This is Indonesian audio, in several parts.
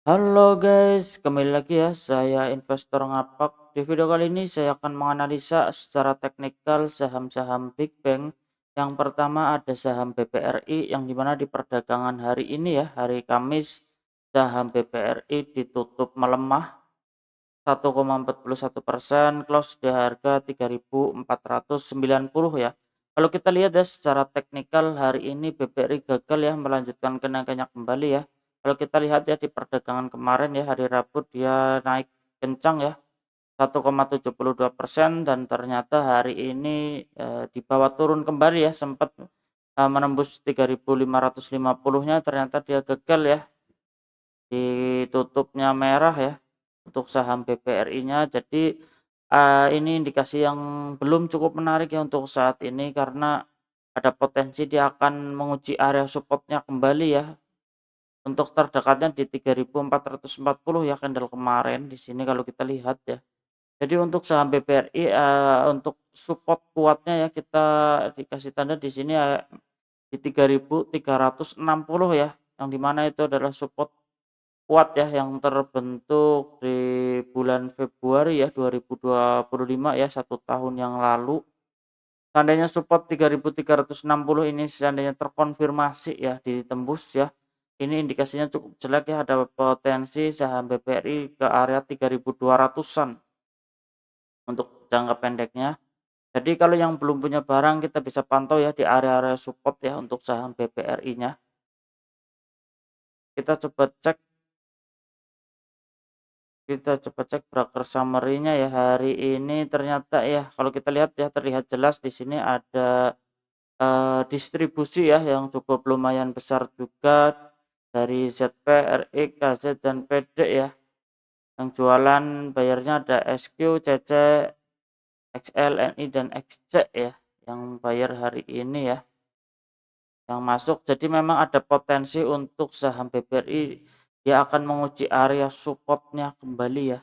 Halo guys, kembali lagi ya, saya investor ngapak. Di video kali ini saya akan menganalisa secara teknikal saham-saham Big Bang. Yang pertama ada saham BPRI yang dimana di perdagangan hari ini ya, hari Kamis, saham BPRI ditutup melemah 1,41%, close di harga 3.490 ya. Kalau kita lihat ya secara teknikal hari ini BPRI gagal ya melanjutkan kenaikannya kembali ya. Kalau kita lihat ya di perdagangan kemarin ya hari Rabu dia naik kencang ya 1,72% dan ternyata hari ini dibawa turun kembali ya sempat menembus 3.550-nya ternyata dia gagal ya ditutupnya merah ya, untuk saham BPRI-nya. Jadi, ini indikasi yang belum cukup menarik ya untuk saat ini karena ada potensi dia akan menguji area support-nya kembali ya, untuk terdekatnya di 3.440 ya candle kemarin di sini kalau kita lihat ya. Jadi untuk saham BPRI, untuk support kuatnya ya kita dikasih tanda di sini ya di 3.360 ya, yang di mana itu adalah support kuat ya yang terbentuk di bulan Februari ya 2025 ya, 1 tahun yang lalu. Seandainya support 3.360 ini seandainya terkonfirmasi ya ditembus ya, ini indikasinya cukup jelek ya, ada potensi saham BPRI ke area 3.200-an untuk jangka pendeknya. Jadi kalau yang belum punya barang kita bisa pantau ya di area-area support ya untuk saham BPRI-nya. Kita coba cek Kita coba cek broker summary-nya ya, hari ini ternyata ya kalau kita lihat ya terlihat jelas di sini ada, distribusi ya yang cukup lumayan besar juga dari ZP, RX, KZ, dan PD ya. Yang jualan bayarnya ada SQ, CC, XL, NI, dan XC ya yang bayar hari ini ya, yang masuk. Jadi memang ada potensi untuk saham BBRI dia akan menguji area support-nya kembali ya.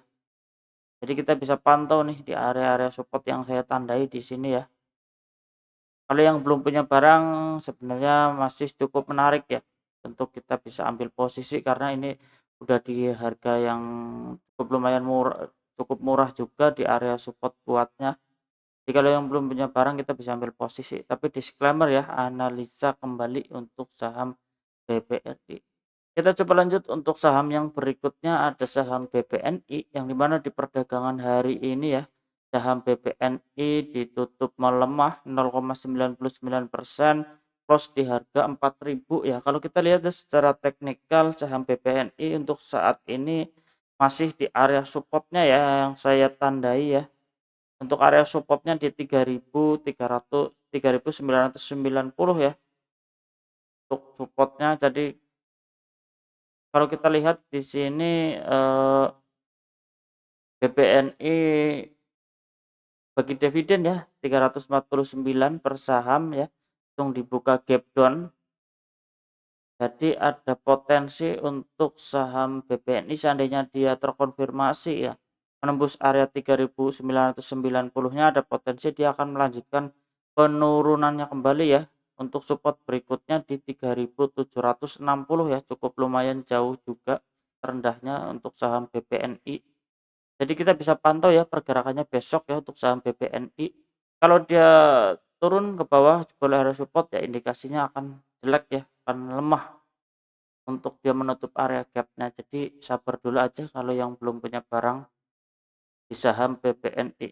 Jadi kita bisa pantau nih di area-area support yang saya tandai di sini ya. Kalau yang belum punya barang sebenarnya masih cukup menarik ya untuk kita bisa ambil posisi karena ini udah di harga yang cukup lumayan murah, cukup murah juga di area support kuatnya. Jadi kalau yang belum punya barang kita bisa ambil posisi. Tapi disclaimer ya, analisa kembali untuk saham BBRI. Kita coba lanjut untuk saham yang berikutnya ada saham BBNI yang dimana di perdagangan hari ini ya saham BBNI ditutup melemah 0,99%, close di harga 4.000 ya. Kalau kita lihat ya, secara teknikal saham BBNI untuk saat ini masih di area supportnya ya yang saya tandai ya. Untuk area supportnya di 3.300 3.990 ya untuk supportnya. Jadi kalau kita lihat di sini, BBNI bagi dividen ya 349 per saham ya, langsung dibuka gap down. Jadi ada potensi untuk saham BBNI seandainya dia terkonfirmasi ya, menembus area 3.990-nya ada potensi dia akan melanjutkan penurunannya kembali ya, untuk support berikutnya di 3.760 ya, cukup lumayan jauh juga rendahnya untuk saham BBNI. Jadi kita bisa pantau ya pergerakannya besok ya untuk saham BBNI. Kalau dia turun ke bawah jebol area support ya indikasinya akan jelek ya, akan lemah untuk dia menutup area gap-nya. Jadi sabar dulu aja kalau yang belum punya barang di saham BBNI.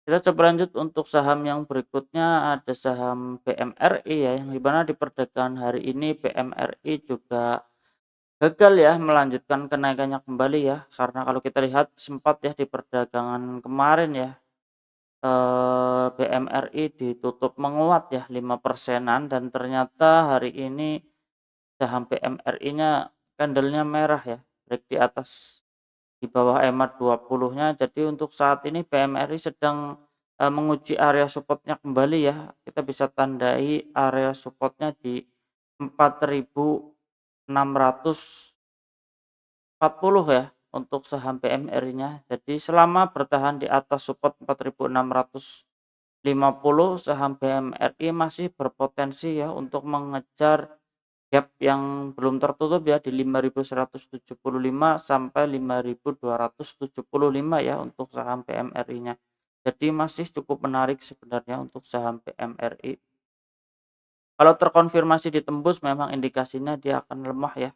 Kita coba lanjut untuk saham yang berikutnya ada saham BMRI ya, yang dimana di perdagangan hari ini BMRI juga gagal ya melanjutkan kenaikannya kembali ya, karena kalau kita lihat sempat ya di perdagangan kemarin ya, BMRI ditutup menguat ya 5 persenan dan ternyata hari ini saham BMRI-nya candlenya merah ya, break di atas di bawah EMA 20-nya. Jadi untuk saat ini BMRI sedang, menguji area supportnya kembali ya. Kita bisa tandai area supportnya di 4.640 ya untuk saham BMRI-nya. Jadi selama bertahan di atas support 4.650, saham BMRI masih berpotensi ya untuk mengejar gap yang belum tertutup ya di 5.175 sampai 5.275 ya untuk saham PMRI-nya. Jadi masih cukup menarik sebenarnya untuk saham PMRI. Kalau terkonfirmasi ditembus memang indikasinya dia akan lemah ya,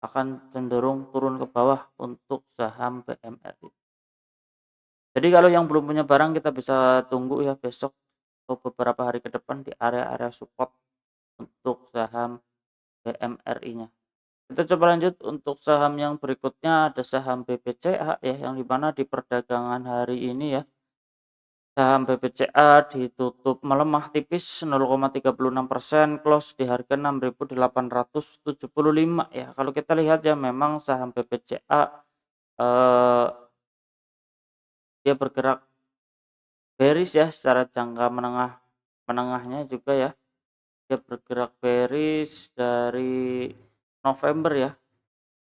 akan cenderung turun ke bawah untuk saham PMRI. Jadi kalau yang belum punya barang kita bisa tunggu ya besok atau beberapa hari ke depan di area-area support untuk saham PMRI-nya. Kita coba lanjut untuk saham yang berikutnya ada saham BBCA ya yang dimana di perdagangan hari ini ya saham BBCA ditutup melemah tipis 0,36%, close di harga 6.875 ya. Kalau kita lihat ya memang saham BBCA eh, dia bergerak bearish ya secara jangka menengahnya juga ya. Dia bergerak bearish dari November ya.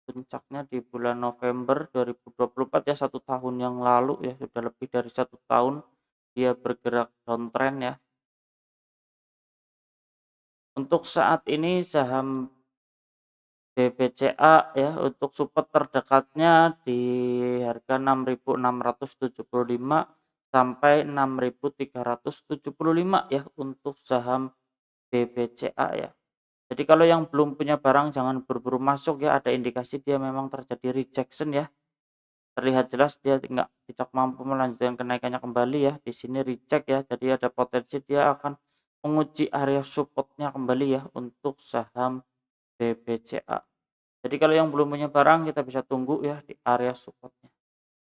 Puncaknya di bulan November 2024 ya 1 tahun yang lalu ya sudah lebih dari 1 tahun dia bergerak downtrend ya. Untuk saat ini saham BBCA ya untuk support terdekatnya di harga 6.675 sampai 6.375 ya untuk saham BBCA ya. Jadi kalau yang belum punya barang jangan buru-buru masuk ya, ada indikasi dia memang terjadi rejection ya. Terlihat jelas dia tidak mampu melanjutkan kenaikannya kembali ya. Di sini reject ya, jadi ada potensi dia akan menguji area supportnya kembali ya untuk saham BBCA. Jadi kalau yang belum punya barang kita bisa tunggu ya di area supportnya.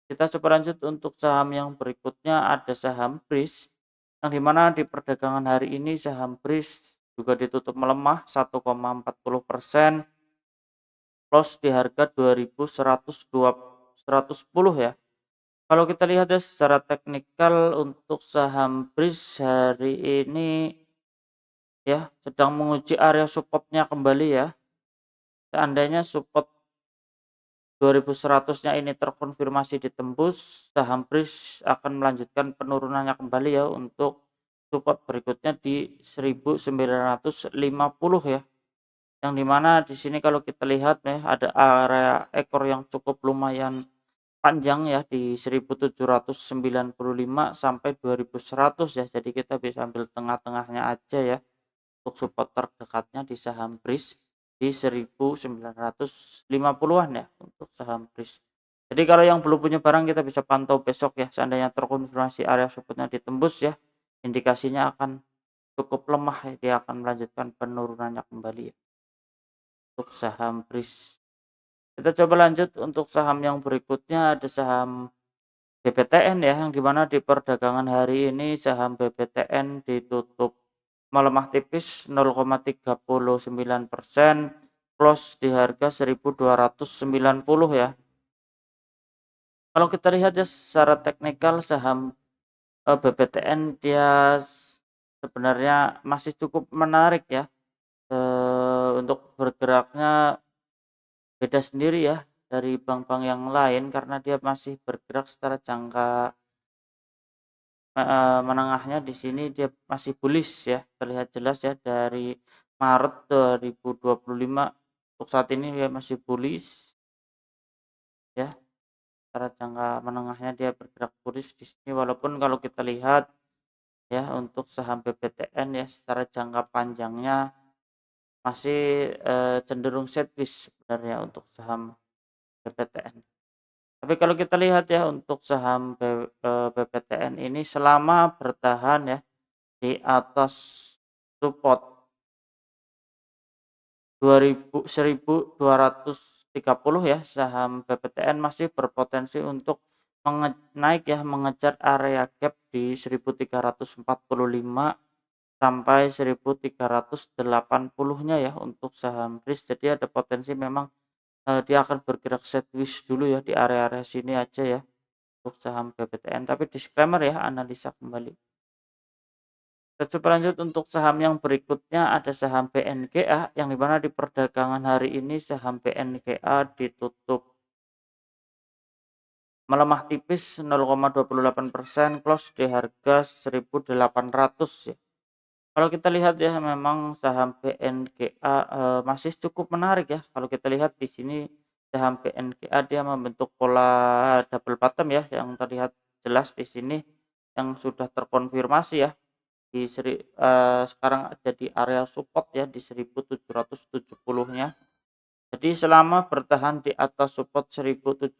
Kita coba lanjut untuk saham yang berikutnya ada saham BRIS yang dimana di perdagangan hari ini saham BRIS juga ditutup melemah 1,40%, close di harga 2.110 ya. Kalau kita lihat ya secara teknikal untuk saham BRIS hari ini ya sedang menguji area supportnya kembali ya. Seandainya support 2.100-nya ini terkonfirmasi ditembus, saham BRIS akan melanjutkan penurunannya kembali ya untuk support berikutnya di 1.950 ya. Yang dimana di sini kalau kita lihat ya ada area ekor yang cukup lumayan panjang ya di 1.795 sampai 2.100 ya. Jadi kita bisa ambil tengah-tengahnya aja ya untuk support terdekatnya di saham BRIS di 1.950-an ya untuk saham BRIS. Jadi kalau yang belum punya barang kita bisa pantau besok ya, seandainya terkonfirmasi area supportnya ditembus ya, indikasinya akan cukup lemah ya, dia akan melanjutkan penurunannya kembali ya untuk saham BRIS. Kita coba lanjut untuk saham yang berikutnya ada saham BPTN ya, yang dimana di perdagangan hari ini saham BPTN ditutup melemah tipis 0,39%, close di harga 1.290 ya. Kalau kita lihat ya secara teknikal saham BPTN dia sebenarnya masih cukup menarik ya untuk bergeraknya beda sendiri ya dari bank-bank yang lain karena dia masih bergerak secara jangka menengahnya di sini dia masih bullish ya, terlihat jelas ya dari Maret 2025 untuk saat ini dia masih bullish ya, secara jangka menengahnya dia bergerak bullish di sini walaupun kalau kita lihat ya untuk saham BPTN ya secara jangka panjangnya masih, cenderung sideways sebenarnya untuk saham BPTN. Tapi kalau kita lihat ya untuk saham BPTN ini selama bertahan ya di atas support 1.230 ya, saham BPTN masih berpotensi untuk naik ya, mengejar area gap di 1.345 sampai 1.380-nya ya untuk saham BRIS. Jadi ada potensi memang, dia akan bergerak sideways dulu ya di area-area sini aja ya untuk saham BPTN. Tapi disclaimer ya, analisa kembali. Kita coba lanjut untuk saham yang berikutnya ada saham BNGA yang dimana di perdagangan hari ini saham BNGA ditutup melemah tipis 0,28%, close di harga 1.800 ya. Kalau kita lihat ya memang saham BNKA, masih cukup menarik ya. Kalau kita lihat di sini saham BNKA dia membentuk pola double bottom ya yang terlihat jelas di sini yang sudah terkonfirmasi ya sekarang ada di area support ya di 1770-nya. Jadi selama bertahan di atas support 1770,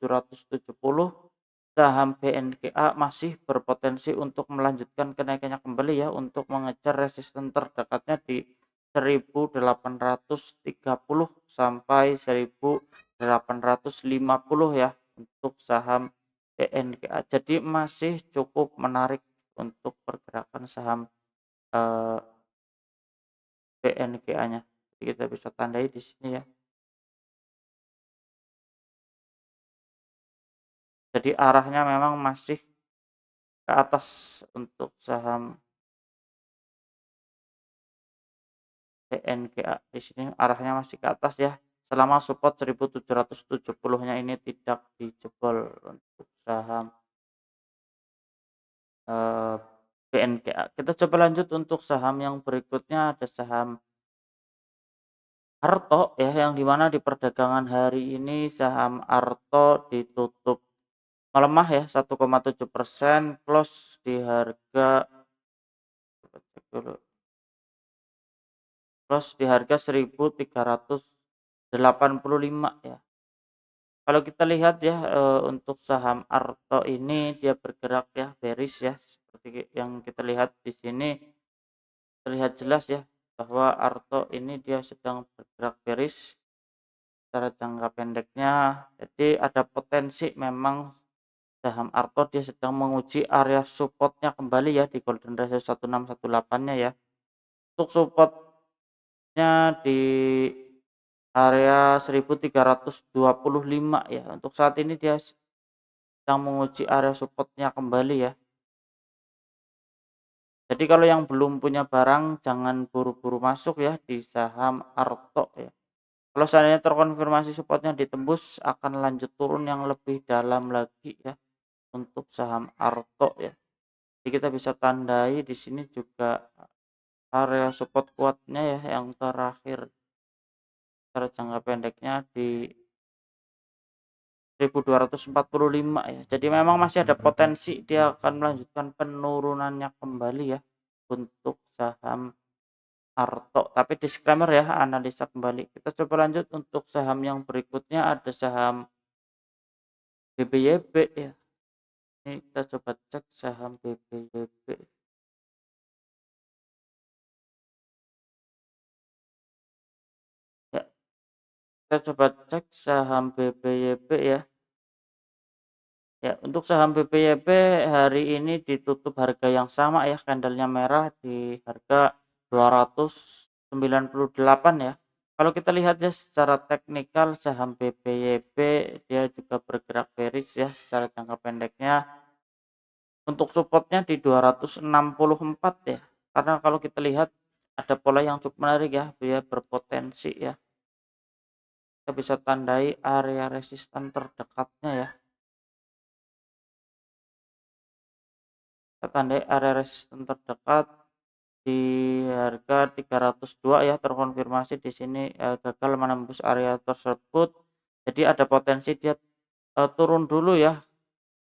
saham BNKA masih berpotensi untuk melanjutkan kenaikannya kembali ya untuk mengejar resisten terdekatnya di 1830 sampai 1850 ya untuk saham BNKA. Jadi masih cukup menarik untuk pergerakan saham eh, BNKA-nya. Jadi kita bisa tandai di sini ya. Jadi arahnya memang masih ke atas untuk saham BNKA. Di sini arahnya masih ke atas ya. Selama support 1770-nya ini tidak dijebol untuk saham BNKA. Kita coba lanjut untuk saham yang berikutnya ada saham Arto ya yang dimana di perdagangan hari ini saham Arto ditutup melemah ya 1,7% close di harga coba cek dulu, close di harga 1385 ya. Kalau kita lihat ya, untuk saham Arto ini dia bergerak ya bearish ya, seperti yang kita lihat di sini terlihat jelas ya, bahwa Arto ini dia sedang bergerak bearish secara jangka pendeknya. Jadi ada potensi memang saham Arto dia sedang menguji area supportnya kembali ya di golden ratio 1618-nya ya. Untuk supportnya di area 1325 ya. Untuk saat ini dia sedang menguji area supportnya kembali ya. Jadi kalau yang belum punya barang jangan buru-buru masuk ya di saham Arto ya. Kalau seandainya terkonfirmasi supportnya ditembus akan lanjut turun yang lebih dalam lagi ya untuk saham Arto ya. Jadi kita bisa tandai di sini juga area support kuatnya ya yang terakhir secara jangka pendeknya di 1245 ya. Jadi memang masih ada potensi dia akan melanjutkan penurunannya kembali ya untuk saham Arto. Tapi disclaimer ya, analisa kembali. Kita coba lanjut untuk saham yang berikutnya ada saham BBYB ya. Ini kita coba cek saham BBYB. Ya, kita coba cek saham BBYB ya. Ya, untuk saham BBYB hari ini ditutup harga yang sama ya, candlenya merah di harga 298 ya. Kalau kita lihat ya secara teknikal saham BBYB dia juga bergerak bearish ya secara jangka pendeknya. Untuk supportnya di 264 ya. Karena kalau kita lihat ada pola yang cukup menarik ya, dia berpotensi ya. Kita bisa tandai area resisten terdekatnya ya. Kita tandai area resisten terdekat di harga 302 ya, terkonfirmasi di sini gagal menembus area tersebut. Jadi ada potensi dia turun dulu ya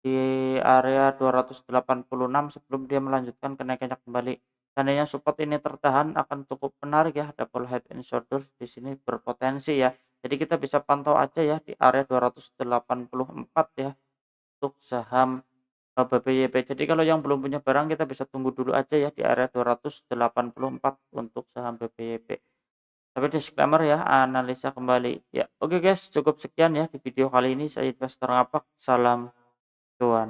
di area 286 sebelum dia melanjutkan kenaikannya kembali. Seandainya support ini tertahan akan cukup menarik ya, ada pola head and shoulders di sini berpotensi ya. Jadi kita bisa pantau aja ya di area 284 ya untuk saham BBYP. Jadi kalau yang belum punya barang kita bisa tunggu dulu aja ya di area 284 untuk saham BBYP. Tapi disclaimer ya, analisa kembali. Ya, oke guys, cukup sekian ya di video kali ini. Saya investor ngapak. Salam cuan.